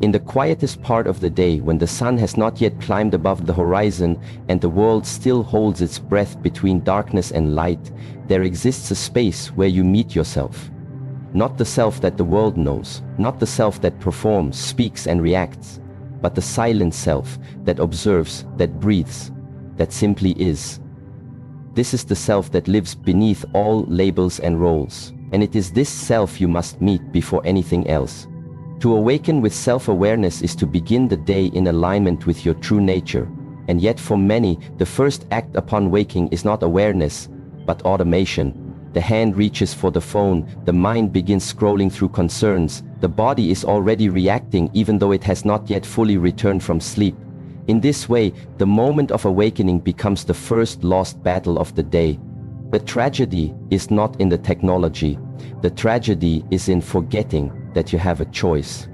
In the quietest part of the day, when the sun has not yet climbed above the horizon and the world still holds its breath between darkness and light, there exists a space where you meet yourself. Not the self that the world knows, not the self that performs, speaks and reacts, but the silent self that observes, that breathes, that simply is. This is the self that lives beneath all labels and roles, and it is this self you must meet before anything else. To awaken with self-awareness is to begin the day in alignment with your true nature, and yet for many, the first act upon waking is not awareness, but automation. The hand reaches for the phone, the mind begins scrolling through concerns, the body is already reacting even though it has not yet fully returned from sleep. In this way, the moment of awakening becomes the first lost battle of the day. The tragedy is not in the technology. The tragedy is in forgetting that you have a choice.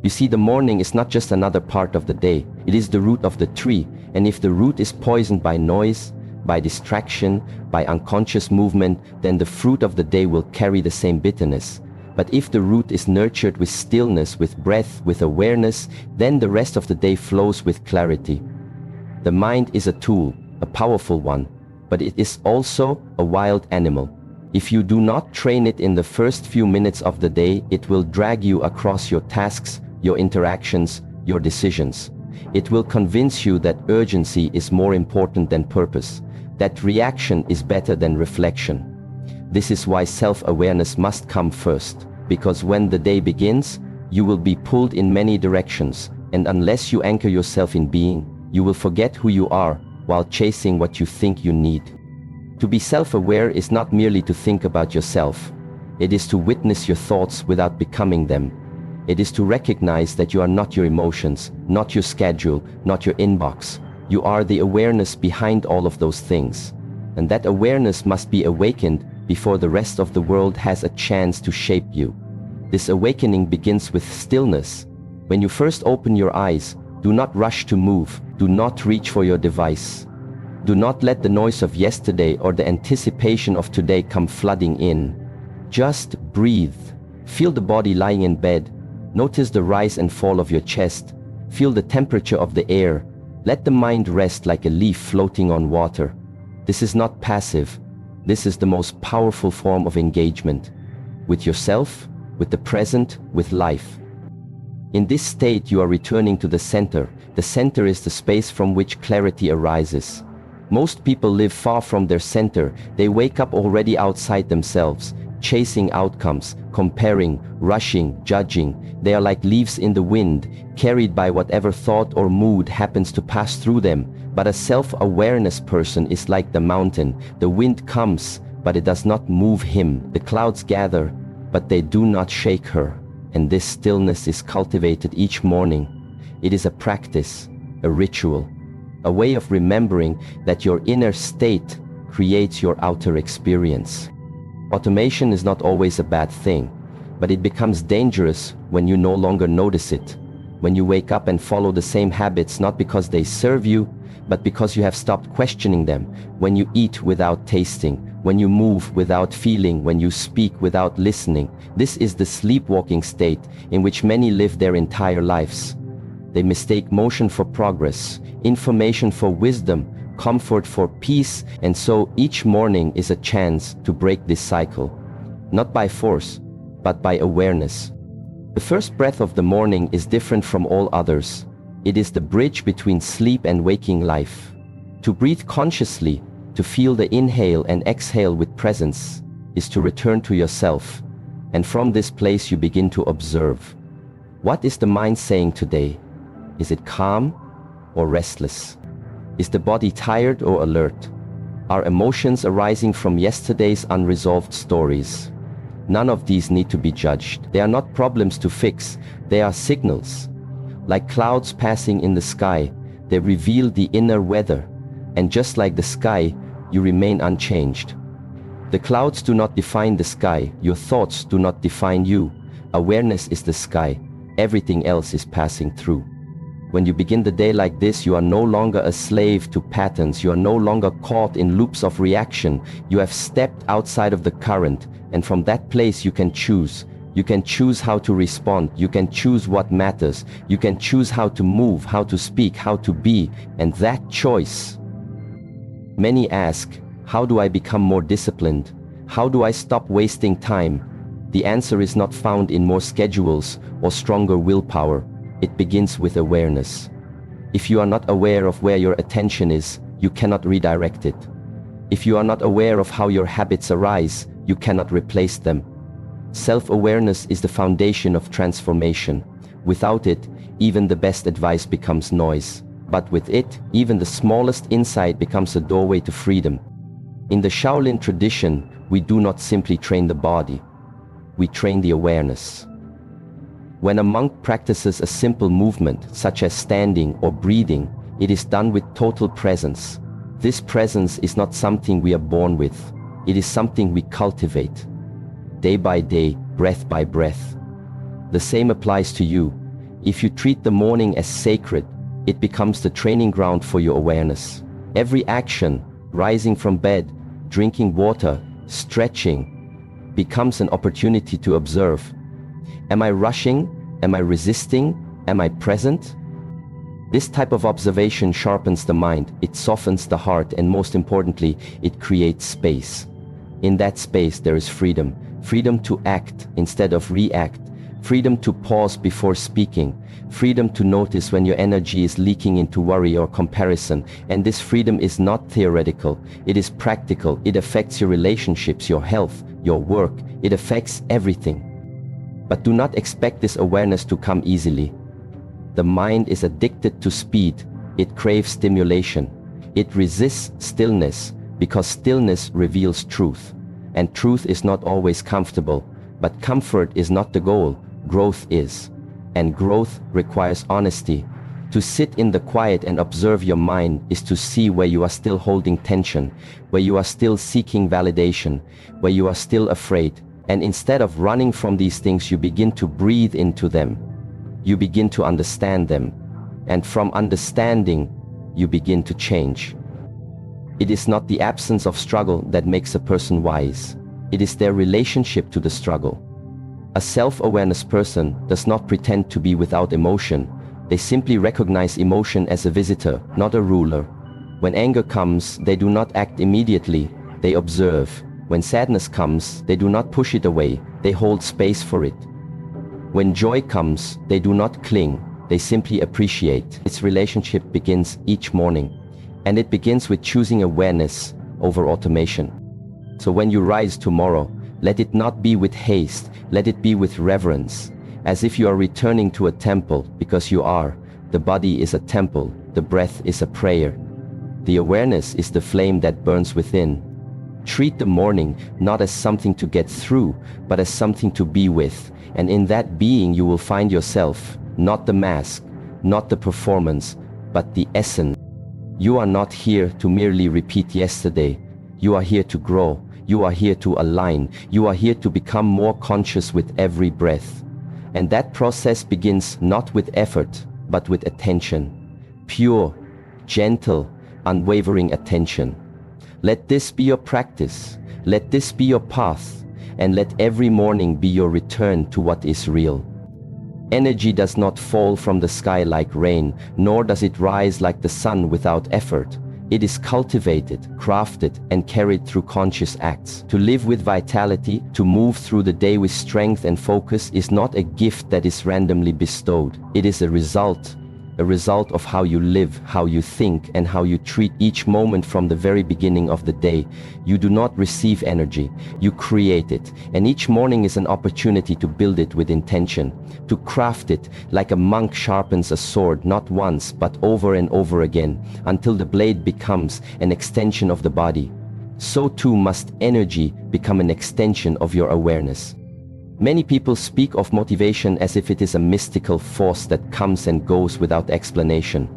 You see, the morning is not just another part of the day. It is the root of the tree, and if the root is poisoned by noise, by distraction, by unconscious movement, then the fruit of the day will carry the same bitterness. But if the root is nurtured with stillness, with breath, with awareness, then the rest of the day flows with clarity. The mind is a tool, a powerful one, but it is also a wild animal. If you do not train it in the first few minutes of the day, it will drag you across your tasks, your interactions, your decisions. It will convince you that urgency is more important than purpose, that reaction is better than reflection. This is why self-awareness must come first, because when the day begins, you will be pulled in many directions, and unless you anchor yourself in being, you will forget who you are while chasing what you think you need. To be self-aware is not merely to think about yourself. It is to witness your thoughts without becoming them. It is to recognize that you are not your emotions, not your schedule, not your inbox. You are the awareness behind all of those things. And that awareness must be awakened before the rest of the world has a chance to shape you. This awakening begins with stillness. When you first open your eyes, do not rush to move. Do not reach for your device. Do not let the noise of yesterday or the anticipation of today come flooding in. Just breathe. Feel the body lying in bed. Notice the rise and fall of your chest. Feel the temperature of the air. Let the mind rest like a leaf floating on water. This is not passive. This is the most powerful form of engagement. With yourself, with the present, with life. In this state you are returning to the center. The center is the space from which clarity arises. Most people live far from their center. They wake up already outside themselves, chasing outcomes, comparing, rushing, judging. They are like leaves in the wind, carried by whatever thought or mood happens to pass through them. But a self-awareness person is like the mountain. The wind comes, but it does not move him. The clouds gather, but they do not shake her. And this stillness is cultivated each morning. It is a practice, a ritual, a way of remembering that your inner state creates your outer experience. Automation is not always a bad thing, but it becomes dangerous when you no longer notice it. When you wake up and follow the same habits not because they serve you, but because you have stopped questioning them. When you eat without tasting, when you move without feeling, when you speak without listening. This is the sleepwalking state in which many live their entire lives. They mistake motion for progress, information for wisdom, comfort for peace, and so each morning is a chance to break this cycle. Not by force, but by awareness. The first breath of the morning is different from all others. It is the bridge between sleep and waking life. To breathe consciously, to feel the inhale and exhale with presence, is to return to yourself. And from this place you begin to observe. What is the mind saying today? Is it calm or restless? Is the body tired or alert? Are emotions arising from yesterday's unresolved stories? None of these need to be judged. They are not problems to fix. They are signals. Like clouds passing in the sky, they reveal the inner weather. And just like the sky, you remain unchanged. The clouds do not define the sky. Your thoughts do not define you. Awareness is the sky. Everything else is passing through. When you begin the day like this, you are no longer a slave to patterns. You are no longer caught in loops of reaction. You have stepped outside of the current, and from that place you can choose. You can choose how to respond. You can choose what matters. You can choose how to move, how to speak, how to be. And that choice. Many ask, how do I become more disciplined? How do I stop wasting time? The answer is not found in more schedules or stronger willpower. It begins with awareness. If you are not aware of where your attention is, you cannot redirect it. If you are not aware of how your habits arise, you cannot replace them. Self-awareness is the foundation of transformation. Without it, even the best advice becomes noise. But with it, even the smallest insight becomes a doorway to freedom. In the Shaolin tradition, we do not simply train the body. We train the awareness. When a monk practices a simple movement, such as standing or breathing, it is done with total presence. This presence is not something we are born with. It is something we cultivate. Day by day, breath by breath. The same applies to you. If you treat the morning as sacred, it becomes the training ground for your awareness. Every action, rising from bed, drinking water, stretching, becomes an opportunity to observe. Am I rushing? Am I resisting? Am I present? This type of observation sharpens the mind, it softens the heart, and most importantly, it creates space. In that space there is freedom. Freedom to act instead of react. Freedom to pause before speaking. Freedom to notice when your energy is leaking into worry or comparison. And this freedom is not theoretical. It is practical. It affects your relationships, your health, your work. It affects everything. But do not expect this awareness to come easily. The mind is addicted to speed. It craves stimulation. It resists stillness because stillness reveals truth. And truth is not always comfortable, but comfort is not the goal, growth is. And growth requires honesty. To sit in the quiet and observe your mind is to see where you are still holding tension, where you are still seeking validation, where you are still afraid. And instead of running from these things, you begin to breathe into them. You begin to understand them. And from understanding, you begin to change. It is not the absence of struggle that makes a person wise. It is their relationship to the struggle. A self-awareness person does not pretend to be without emotion. They simply recognize emotion as a visitor, not a ruler. When anger comes, they do not act immediately. They observe. When sadness comes, they do not push it away. They hold space for it. When joy comes, they do not cling. They simply appreciate. Its relationship begins each morning. And it begins with choosing awareness over automation. So when you rise tomorrow, let it not be with haste, let it be with reverence, as if you are returning to a temple, because you are. The body is a temple, the breath is a prayer. The awareness is the flame that burns within. Treat the morning not as something to get through, but as something to be with. And in that being you will find yourself, not the mask, not the performance, but the essence. You are not here to merely repeat yesterday. You are here to grow. You are here to align. You are here to become more conscious with every breath. And that process begins not with effort, but with attention. Pure, gentle, unwavering attention. Let this be your practice. Let this be your path. And let every morning be your return to what is real. Energy does not fall from the sky like rain, nor does it rise like the sun without effort. It is cultivated, crafted, and carried through conscious acts. To live with vitality, to move through the day with strength and focus is not a gift that is randomly bestowed. It is a result of how you live, how you think, and how you treat each moment from the very beginning of the day. You do not receive energy, you create it. And each morning is an opportunity to build it with intention, to craft it like a monk sharpens a sword, not once, but over and over again, until the blade becomes an extension of the body. So too must energy become an extension of your awareness. Many people speak of motivation as if it is a mystical force that comes and goes without explanation.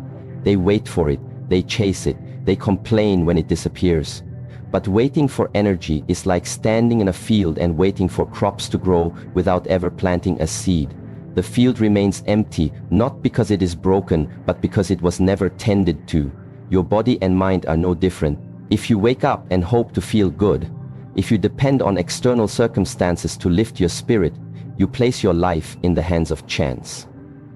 They wait for it, they chase it, they complain when it disappears. But waiting for energy is like standing in a field and waiting for crops to grow without ever planting a seed. The field remains empty, not because it is broken, but because it was never tended to. Your body and mind are no different. If you wake up and hope to feel good, if you depend on external circumstances to lift your spirit, you place your life in the hands of chance.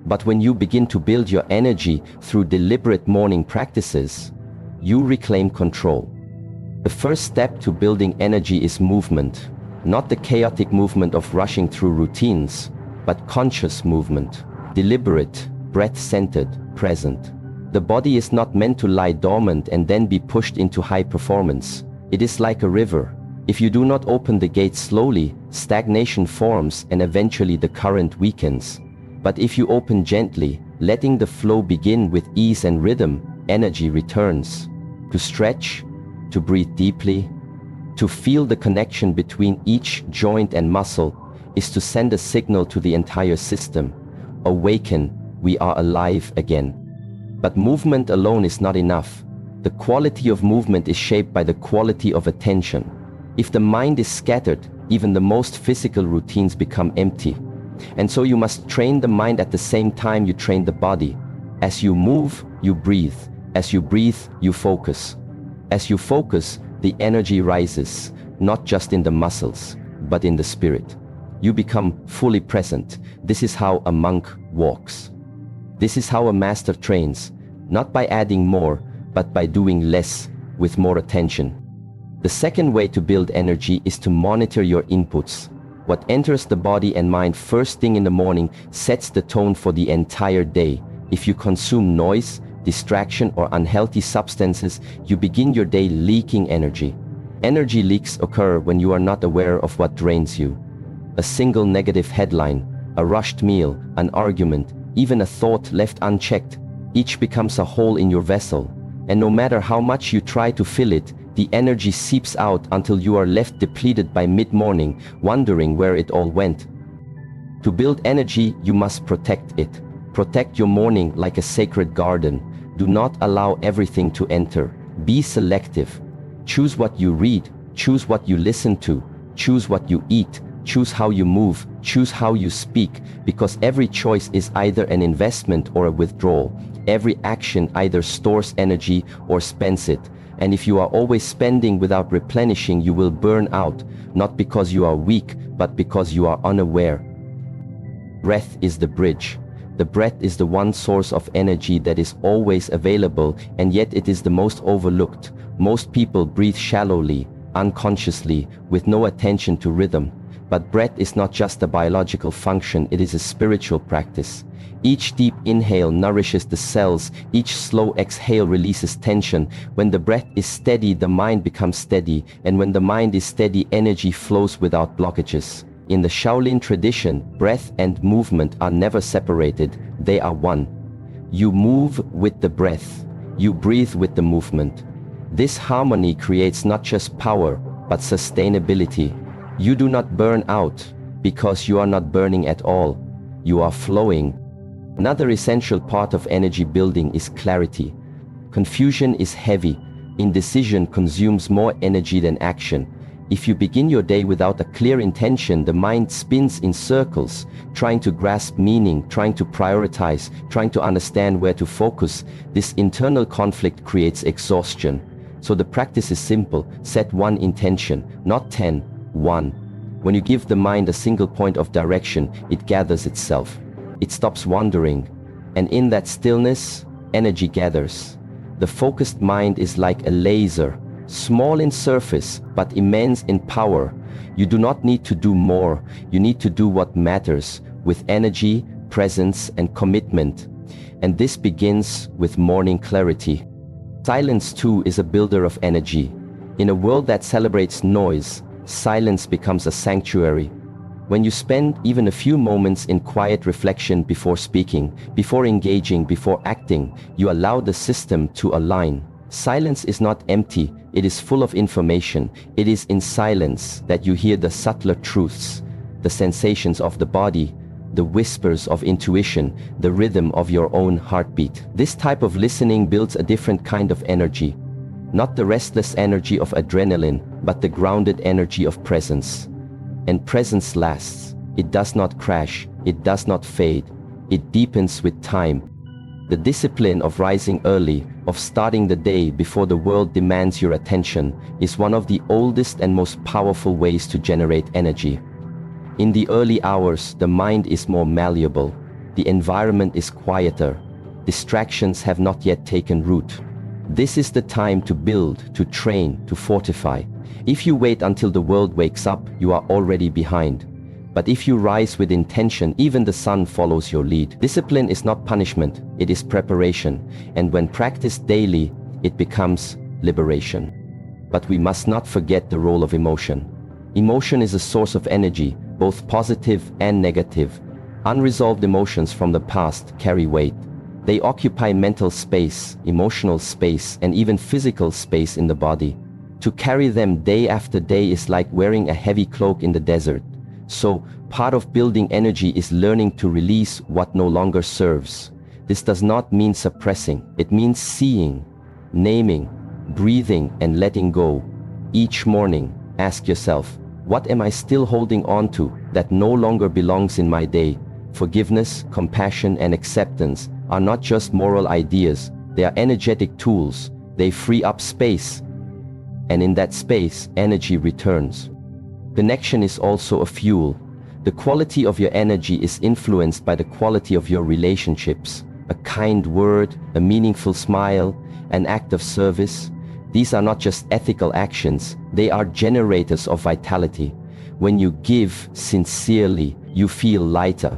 But when you begin to build your energy through deliberate morning practices, you reclaim control. The first step to building energy is movement, not the chaotic movement of rushing through routines, but conscious movement, deliberate, breath-centered, present. The body is not meant to lie dormant and then be pushed into high performance. It is like a river. If you do not open the gates slowly, stagnation forms and eventually the current weakens. But if you open gently, letting the flow begin with ease and rhythm, energy returns. To stretch, to breathe deeply, to feel the connection between each joint and muscle is to send a signal to the entire system. Awaken, we are alive again. But movement alone is not enough. The quality of movement is shaped by the quality of attention. If the mind is scattered, even the most physical routines become empty. And so you must train the mind at the same time you train the body. As you move, you breathe. As you breathe, you focus. As you focus, the energy rises, not just in the muscles, but in the spirit. You become fully present. This is how a monk walks. This is how a master trains, not by adding more, but by doing less with more attention. The second way to build energy is to monitor your inputs. What enters the body and mind first thing in the morning sets the tone for the entire day. If you consume noise, distraction, or unhealthy substances, you begin your day leaking energy. Energy leaks occur when you are not aware of what drains you. A single negative headline, a rushed meal, an argument, even a thought left unchecked, each becomes a hole in your vessel. And no matter how much you try to fill it, the energy seeps out until you are left depleted by mid-morning, wondering where it all went. To build energy, you must protect it. Protect your morning like a sacred garden. Do not allow everything to enter. Be selective. Choose what you read. Choose what you listen to. Choose what you eat. Choose how you move. Choose how you speak, because every choice is either an investment or a withdrawal. Every action either stores energy or spends it. And if you are always spending without replenishing, you will burn out, not because you are weak, but because you are unaware. Breath is the bridge. The breath is the one source of energy that is always available, and yet it is the most overlooked. Most people breathe shallowly, unconsciously, with no attention to rhythm. But breath is not just a biological function, it is a spiritual practice. Each deep inhale nourishes the cells, each slow exhale releases tension. When the breath is steady, the mind becomes steady, and when the mind is steady, energy flows without blockages. In the Shaolin tradition, breath and movement are never separated, they are one. You move with the breath, you breathe with the movement. This harmony creates not just power, but sustainability. You do not burn out because you are not burning at all. You are flowing. Another essential part of energy building is clarity. Confusion is heavy. Indecision consumes more energy than action. If you begin your day without a clear intention, the mind spins in circles, trying to grasp meaning, trying to prioritize, trying to understand where to focus. This internal conflict creates exhaustion. So the practice is simple. Set one intention, not 10. One. When you give the mind a single point of direction, it gathers itself. It stops wandering. And in that stillness, energy gathers. The focused mind is like a laser, small in surface, but immense in power. You do not need to do more. You need to do what matters, with energy, presence, and commitment. And this begins with morning clarity. Silence too is a builder of energy. In a world that celebrates noise, silence becomes a sanctuary. When you spend even a few moments in quiet reflection before speaking, before engaging, before acting, you allow the system to align. Silence is not empty, it is full of information. It is in silence that you hear the subtler truths, the sensations of the body, the whispers of intuition, the rhythm of your own heartbeat. This type of listening builds a different kind of energy. Not the restless energy of adrenaline, but the grounded energy of presence. And presence lasts. It does not crash. It does not fade. It deepens with time. The discipline of rising early, of starting the day before the world demands your attention, is one of the oldest and most powerful ways to generate energy. In the early hours, the mind is more malleable. The environment is quieter. Distractions have not yet taken root. This is the time to build, to train, to fortify. If you wait until the world wakes up, you are already behind. But if you rise with intention, even the sun follows your lead. Discipline is not punishment, it is preparation. And when practiced daily, it becomes liberation. But we must not forget the role of emotion. Emotion is a source of energy, both positive and negative. Unresolved emotions from the past carry weight. They occupy mental space, emotional space, and even physical space in the body. To carry them day after day is like wearing a heavy cloak in the desert. So, part of building energy is learning to release what no longer serves. This does not mean suppressing. It means seeing, naming, breathing, and letting go. Each morning, ask yourself, what am I still holding on to that no longer belongs in my day? Forgiveness, compassion, and acceptance are not just moral ideas, they are energetic tools. They free up space, and in that space, energy returns. Connection is also a fuel. The quality of your energy is influenced by the quality of your relationships. A kind word, a meaningful smile, an act of service. These are not just ethical actions, they are generators of vitality. When you give sincerely, you feel lighter.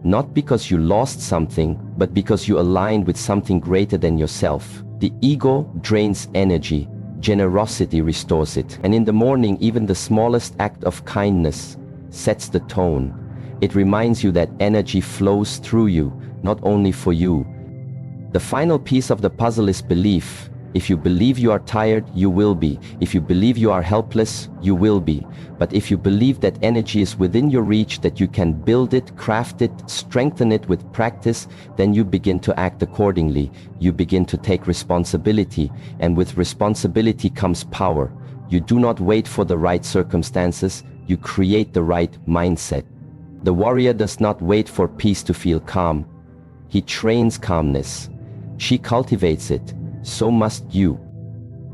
Not because you lost something, but because you aligned with something greater than yourself. The ego drains energy. Generosity restores it. And in the morning, even the smallest act of kindness sets the tone. It reminds you that energy flows through you, not only for you. The final piece of the puzzle is belief. If you believe you are tired, you will be. If you believe you are helpless, you will be. But if you believe that energy is within your reach, that you can build it, craft it, strengthen it with practice, then you begin to act accordingly. You begin to take responsibility, and with responsibility comes power. You do not wait for the right circumstances, you create the right mindset. The warrior does not wait for peace to feel calm. He trains calmness. She cultivates it. So must you.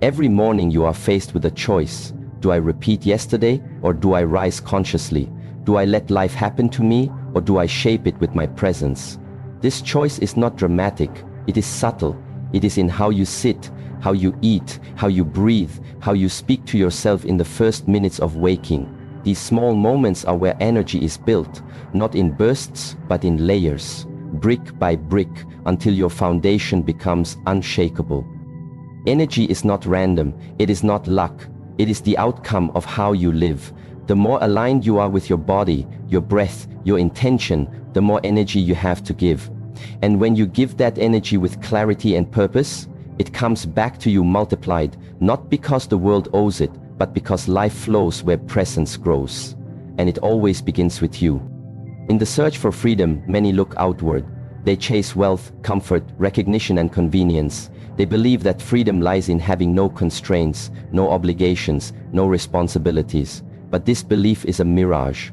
Every morning you are faced with a choice. Do I repeat yesterday, or do I rise consciously? Do I let life happen to me, or do I shape it with my presence? This choice is not dramatic, it is subtle. It is in how you sit, how you eat, how you breathe, how you speak to yourself in the first minutes of waking. These small moments are where energy is built, not in bursts, but in layers. Brick by brick, until your foundation becomes unshakable. Energy is not random, it is not luck, it is the outcome of how you live. The more aligned you are with your body, your breath, your intention, the more energy you have to give. And when you give that energy with clarity and purpose, it comes back to you multiplied, not because the world owes it, but because life flows where presence grows. And it always begins with you. In the search for freedom, many look outward. They chase wealth, comfort, recognition, and convenience. They believe that freedom lies in having no constraints, no obligations, no responsibilities. But this belief is a mirage.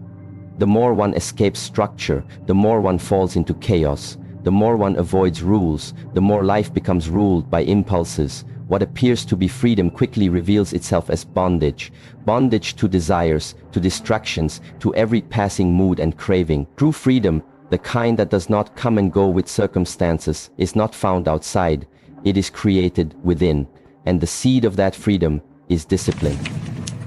The more one escapes structure, the more one falls into chaos. The more one avoids rules, the more life becomes ruled by impulses. What appears to be freedom quickly reveals itself as bondage. Bondage to desires, to distractions, to every passing mood and craving. True freedom, the kind that does not come and go with circumstances, is not found outside. It is created within. And the seed of that freedom is discipline.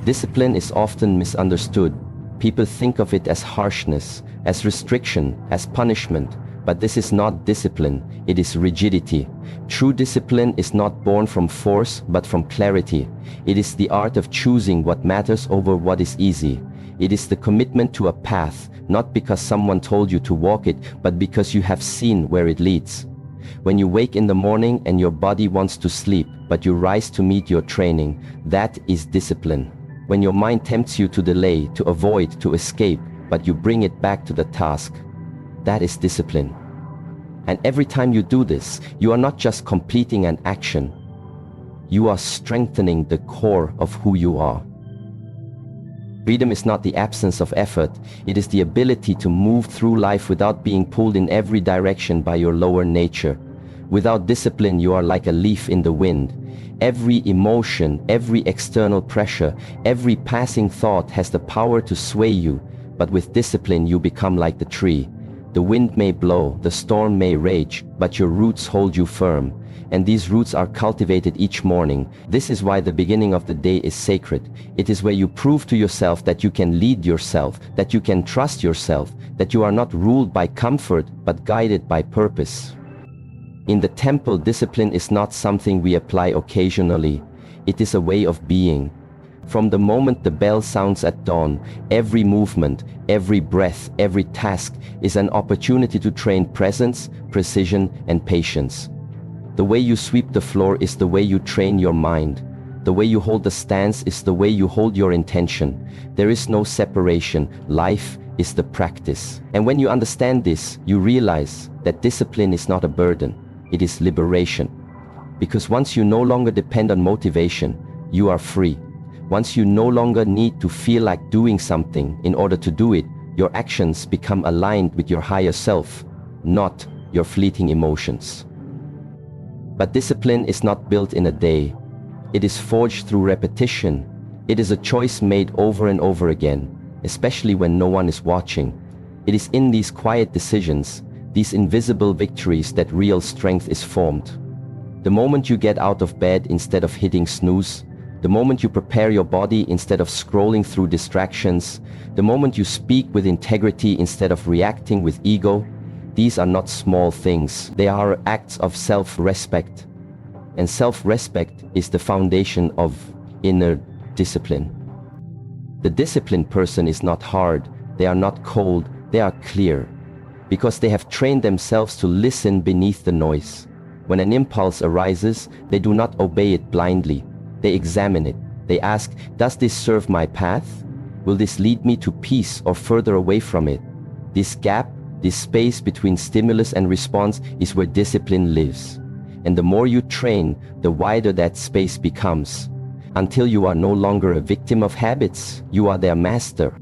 Discipline is often misunderstood. People think of it as harshness, as restriction, as punishment. But this is not discipline, it is rigidity. True discipline is not born from force, but from clarity. It is the art of choosing what matters over what is easy. It is the commitment to a path, not because someone told you to walk it, but because you have seen where it leads. When you wake in the morning and your body wants to sleep, but you rise to meet your training, that is discipline. When your mind tempts you to delay, to avoid, to escape, but you bring it back to the task, that is discipline. And every time you do this, you are not just completing an action, you are strengthening the core of who you are. Freedom is not the absence of effort, it is the ability to move through life without being pulled in every direction by your lower nature. Without discipline, you are like a leaf in the wind. Every emotion, every external pressure, every passing thought has the power to sway you. but with discipline you become like the tree. The wind may blow, the storm may rage, but your roots hold you firm. And these roots are cultivated each morning. This is why the beginning of the day is sacred. It is where you prove to yourself that you can lead yourself, that you can trust yourself, that you are not ruled by comfort, but guided by purpose. In the temple, discipline is not something we apply occasionally. It is a way of being. From the moment the bell sounds at dawn, every movement, every breath, every task is an opportunity to train presence, precision, and patience. The way you sweep the floor is the way you train your mind. The way you hold the stance is the way you hold your intention. There is no separation. Life is the practice. And when you understand this, you realize that discipline is not a burden. It is liberation. Because once you no longer depend on motivation, you are free. Once you no longer need to feel like doing something in order to do it, your actions become aligned with your higher self, not your fleeting emotions. But discipline is not built in a day. It is forged through repetition. It is a choice made over and over again, especially when no one is watching. It is in these quiet decisions, these invisible victories, that real strength is formed. The moment you get out of bed instead of hitting snooze, the moment you prepare your body instead of scrolling through distractions, the moment you speak with integrity instead of reacting with ego, these are not small things. They are acts of self-respect. And self-respect is the foundation of inner discipline. The disciplined person is not hard, they are not cold, they are clear. Because they have trained themselves to listen beneath the noise. When an impulse arises, they do not obey it blindly. They examine it. They ask, does this serve my path? Will this lead me to peace or further away from it? This gap, this space between stimulus and response, is where discipline lives. And the more you train, the wider that space becomes. Until you are no longer a victim of habits, you are their master.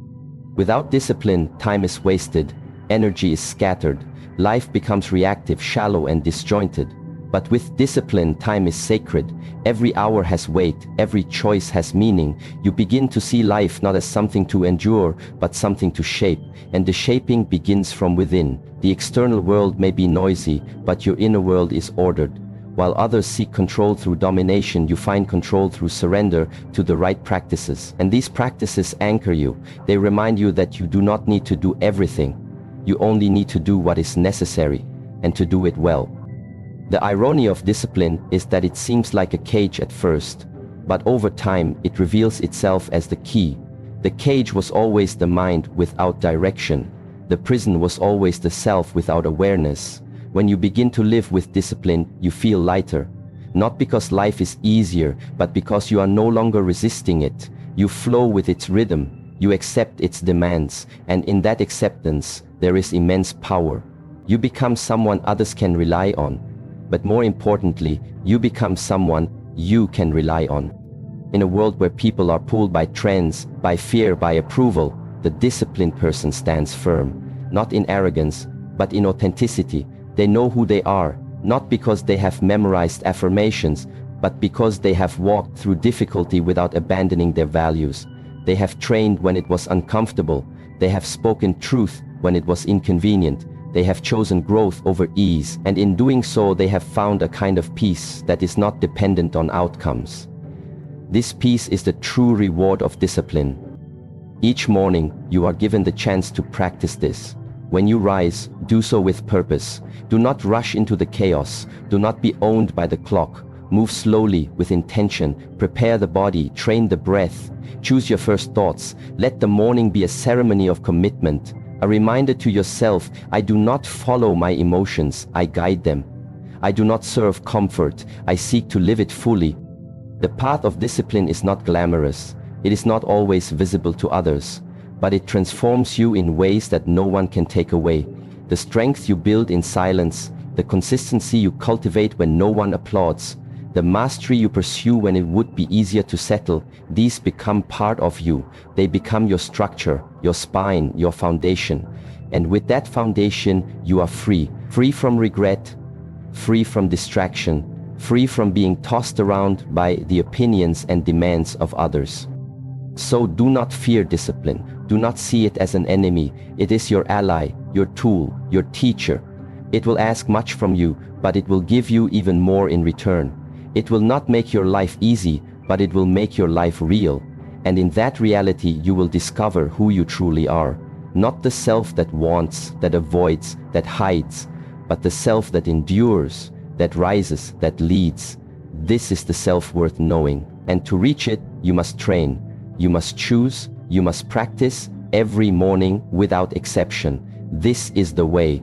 Without discipline, time is wasted, energy is scattered, life becomes reactive, shallow, and disjointed. But with discipline, time is sacred. Every hour has weight, every choice has meaning. You begin to see life not as something to endure, but something to shape. And the shaping begins from within. The external world may be noisy, but your inner world is ordered. While others seek control through domination, you find control through surrender to the right practices. And these practices anchor you. They remind you that you do not need to do everything. You only need to do what is necessary, and to do it well. The irony of discipline is that it seems like a cage at first, but over time it reveals itself as the key. The cage was always the mind without direction. The prison was always the self without awareness. When you begin to live with discipline, you feel lighter. Not because life is easier, but because you are no longer resisting it. You flow with its rhythm. You accept its demands, and in that acceptance, there is immense power. You become someone others can rely on. But more importantly, you become someone you can rely on. In a world where people are pulled by trends, by fear, by approval, the disciplined person stands firm, not in arrogance, but in authenticity. They know who they are, not because they have memorized affirmations, but because they have walked through difficulty without abandoning their values. They have trained when it was uncomfortable. They have spoken truth when it was inconvenient. They have chosen growth over ease, and in doing so they have found a kind of peace that is not dependent on outcomes. This peace is the true reward of discipline. Each morning, you are given the chance to practice this. When you rise, do so with purpose. Do not rush into the chaos. Do not be owned by the clock. Move slowly with intention. Prepare the body, train the breath. Choose your first thoughts. Let the morning be a ceremony of commitment. A reminder to yourself, I do not follow my emotions, I guide them. I do not serve comfort, I seek to live it fully. The path of discipline is not glamorous. It is not always visible to others, but it transforms you in ways that no one can take away. The strength you build in silence, the consistency you cultivate when no one applauds, the mastery you pursue when it would be easier to settle, these become part of you. They become your structure, your spine, your foundation. And with that foundation, you are free. Free from regret, free from distraction, free from being tossed around by the opinions and demands of others. So do not fear discipline. Do not see it as an enemy. It is your ally, your tool, your teacher. It will ask much from you, but it will give you even more in return. It will not make your life easy, but it will make your life real. And in that reality you will discover who you truly are. Not the self that wants, that avoids, that hides, but the self that endures, that rises, that leads. This is the self worth knowing. And to reach it, you must train. You must choose. You must practice every morning without exception. This is the way.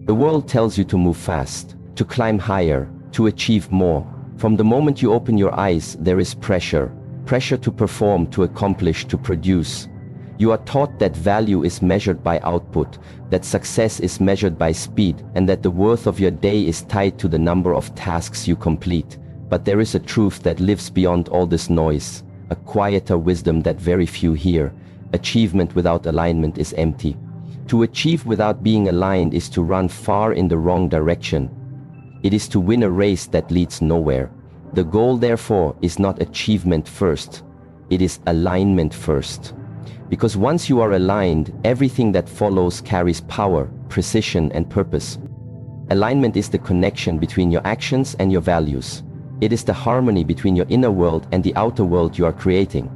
The world tells you to move fast, to climb higher, to achieve more. From the moment you open your eyes, there is pressure. Pressure to perform, to accomplish, to produce. You are taught that value is measured by output, that success is measured by speed, and that the worth of your day is tied to the number of tasks you complete. But there is a truth that lives beyond all this noise, a quieter wisdom that very few hear. Achievement without alignment is empty. To achieve without being aligned is to run far in the wrong direction. It is to win a race that leads nowhere. The goal, therefore, is not achievement first. It is alignment first. Because once you are aligned, everything that follows carries power, precision, and purpose. Alignment is the connection between your actions and your values. It is the harmony between your inner world and the outer world you are creating.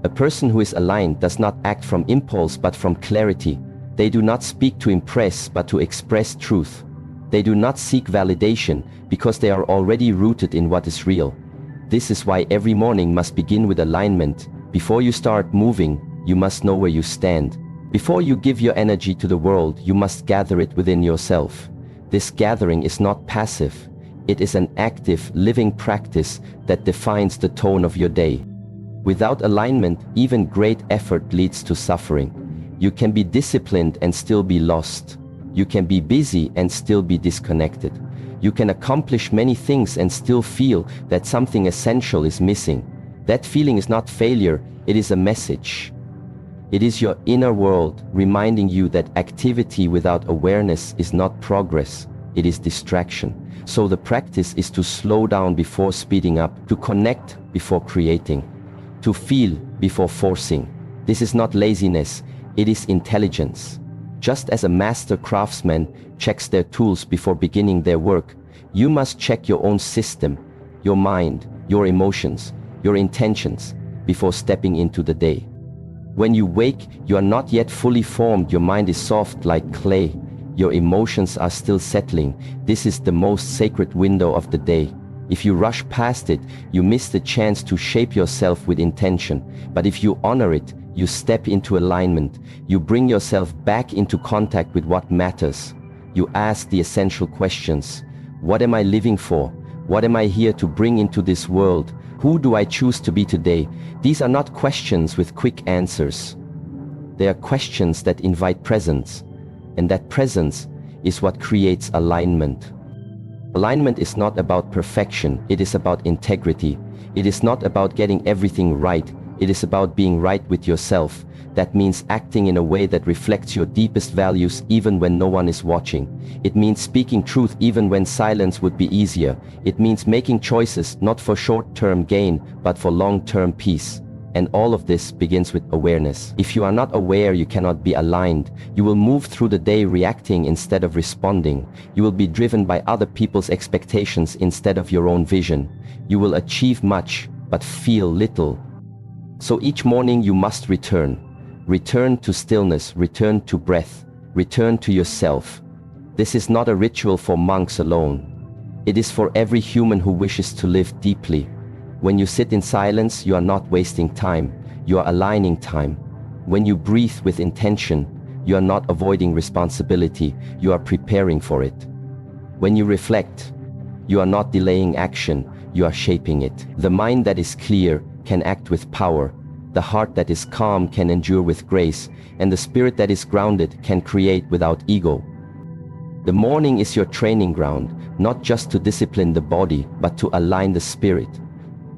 A person who is aligned does not act from impulse but from clarity. They do not speak to impress but to express truth. They do not seek validation because they are already rooted in what is real. This is why every morning must begin with alignment. Before you start moving, you must know where you stand. Before you give your energy to the world, you must gather it within yourself. This gathering is not passive. It is an active, living practice that defines the tone of your day. Without alignment, even great effort leads to suffering. You can be disciplined and still be lost. You can be busy and still be disconnected. You can accomplish many things and still feel that something essential is missing. That feeling is not failure, it is a message. It is your inner world reminding you that activity without awareness is not progress, it is distraction. So the practice is to slow down before speeding up, to connect before creating, to feel before forcing. This is not laziness, it is intelligence. Just as a master craftsman checks their tools before beginning their work, you must check your own system, your mind, your emotions, your intentions before stepping into the day. When you wake, you are not yet fully formed, your mind is soft like clay. Your emotions are still settling. This is the most sacred window of the day. If you rush past it, you miss the chance to shape yourself with intention. But if you honor it, you step into alignment. You bring yourself back into contact with what matters. You ask the essential questions. What am I living for? What am I here to bring into this world? Who do I choose to be today? These are not questions with quick answers. They are questions that invite presence. And that presence is what creates alignment. Alignment is not about perfection, it is about integrity. It is not about getting everything right, it is about being right with yourself. That means acting in a way that reflects your deepest values even when no one is watching. It means speaking truth even when silence would be easier. It means making choices not for short-term gain, but for long-term peace. And all of this begins with awareness. If you are not aware, you cannot be aligned. You will move through the day reacting instead of responding. You will be driven by other people's expectations instead of your own vision. You will achieve much, but feel little. So each morning you must return. Return to stillness, return to breath, return to yourself. This is not a ritual for monks alone. It is for every human who wishes to live deeply. When you sit in silence, you are not wasting time, you are aligning time. When you breathe with intention, you are not avoiding responsibility, you are preparing for it. When you reflect, you are not delaying action, you are shaping it. The mind that is clear can act with power, the heart that is calm can endure with grace, and the spirit that is grounded can create without ego. The morning is your training ground, not just to discipline the body, but to align the spirit.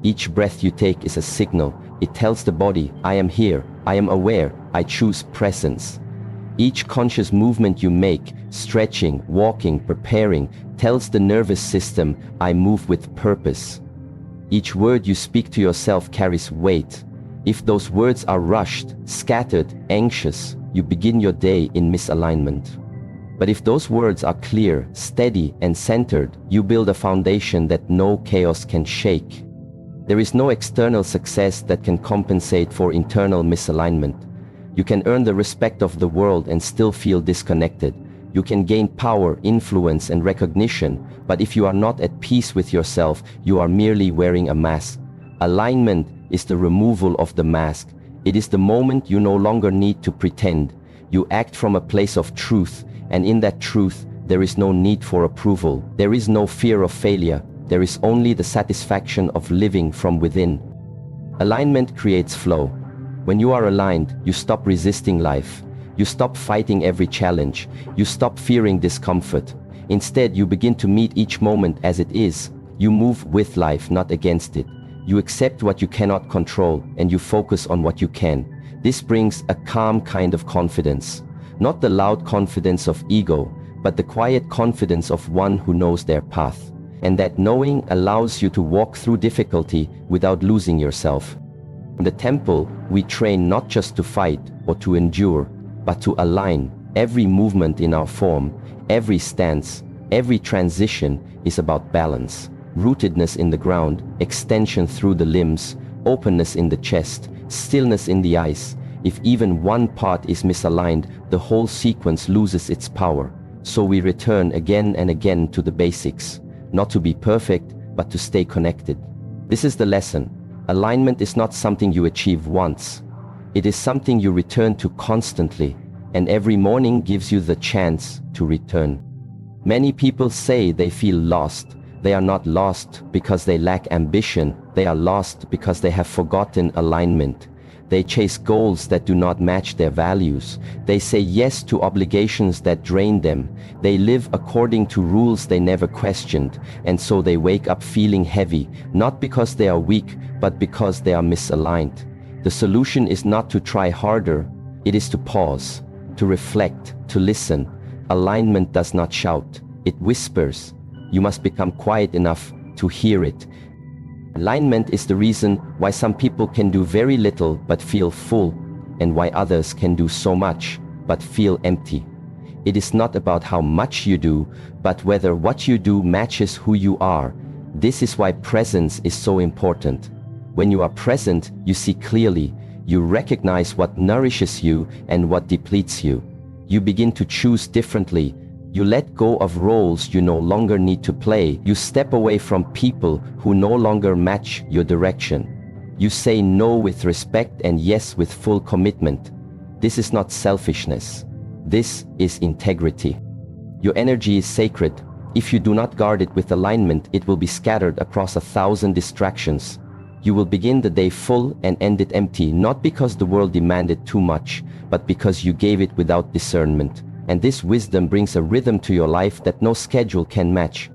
Each breath you take is a signal. It tells the body, I am here, I am aware, I choose presence. Each conscious movement you make, stretching, walking, preparing, tells the nervous system, I move with purpose. Each word you speak to yourself carries weight. If those words are rushed, scattered, anxious, you begin your day in misalignment. But if those words are clear, steady, and centered, you build a foundation that no chaos can shake. There is no external success that can compensate for internal misalignment. You can earn the respect of the world and still feel disconnected. You can gain power, influence, and recognition, but if you are not at peace with yourself, you are merely wearing a mask. Alignment is the removal of the mask. It is the moment you no longer need to pretend. You act from a place of truth, and in that truth, there is no need for approval. There is no fear of failure. There is only the satisfaction of living from within. Alignment creates flow. When you are aligned, you stop resisting life. You stop fighting every challenge. You stop fearing discomfort. Instead, you begin to meet each moment as it is. You move with life, not against it. You accept what you cannot control, and you focus on what you can. This brings a calm kind of confidence. Not the loud confidence of ego, but the quiet confidence of one who knows their path. And that knowing allows you to walk through difficulty without losing yourself. In the temple, we train not just to fight or to endure, but to align. Every movement in our form, every stance, every transition is about balance. Rootedness in the ground, extension through the limbs, openness in the chest, stillness in the eyes. If even one part is misaligned, the whole sequence loses its power. So we return again and again to the basics. Not to be perfect, but to stay connected. This is the lesson. Alignment is not something you achieve once. It is something you return to constantly, and every morning gives you the chance to return. Many people say they feel lost. They are not lost because they lack ambition. They are lost because they have forgotten alignment. They chase goals that do not match their values. They say yes to obligations that drain them. They live according to rules they never questioned, and so they wake up feeling heavy, not because they are weak, but because they are misaligned. The solution is not to try harder, it is to pause, to reflect, to listen. Alignment does not shout, it whispers. You must become quiet enough to hear it. Alignment is the reason why some people can do very little but feel full, and why others can do so much but feel empty. It is not about how much you do, but whether what you do matches who you are. This is why presence is so important. When you are present, you see clearly. You recognize what nourishes you and what depletes you. You begin to choose differently. You let go of roles you no longer need to play. You step away from people who no longer match your direction. You say no with respect and yes with full commitment. This is not selfishness. This is integrity. Your energy is sacred. If you do not guard it with alignment, it will be scattered across 1,000 distractions. You will begin the day full and end it empty, not because the world demanded too much, but because you gave it without discernment. And this wisdom brings a rhythm to your life that no schedule can match.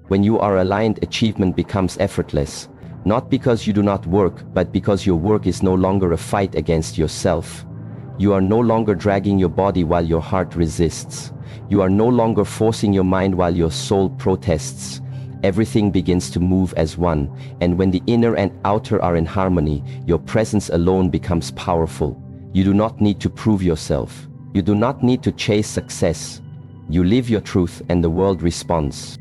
When you are aligned, achievement becomes effortless. Not because you do not work, but because your work is no longer a fight against yourself. You are no longer dragging your body while your heart resists. You are no longer forcing your mind while your soul protests. Everything begins to move as one, and when the inner and outer are in harmony, your presence alone becomes powerful. You do not need to prove yourself. You do not need to chase success. You live your truth and the world responds.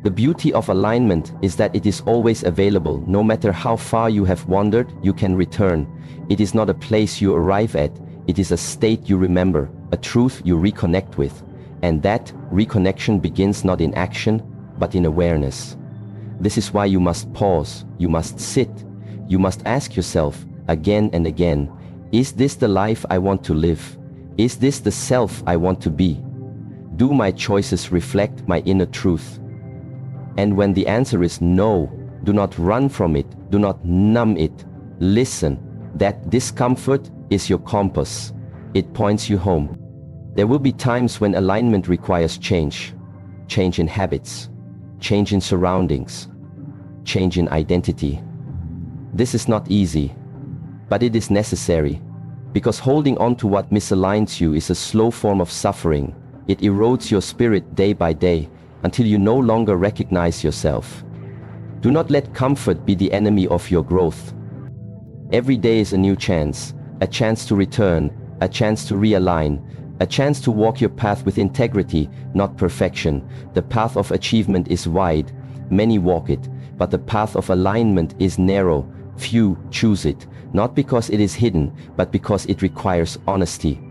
The beauty of alignment is that it is always available. No matter how far you have wandered, you can return. It is not a place you arrive at. It is a state you remember, a truth you reconnect with. And that reconnection begins not in action, but in awareness. This is why you must pause, you must sit, you must ask yourself again and again, is this the life I want to live? Is this the self I want to be? Do my choices reflect my inner truth? And when the answer is no, do not run from it, do not numb it. Listen, that discomfort is your compass. It points you home. There will be times when alignment requires change. Change in habits, change in surroundings, change in identity. This is not easy, but it is necessary. Because holding on to what misaligns you is a slow form of suffering. It erodes your spirit day by day until you no longer recognize yourself. Do not let comfort be the enemy of your growth. Every day is a new chance, a chance to return, a chance to realign, a chance to walk your path with integrity, not perfection. The path of achievement is wide, many walk it, but the path of alignment is narrow, few choose it, not because it is hidden, but because it requires honesty.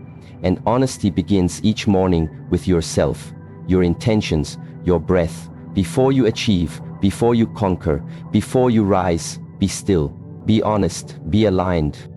And honesty begins each morning with yourself, your intentions, your breath. Before you achieve, before you conquer, before you rise, be still, be honest, be aligned.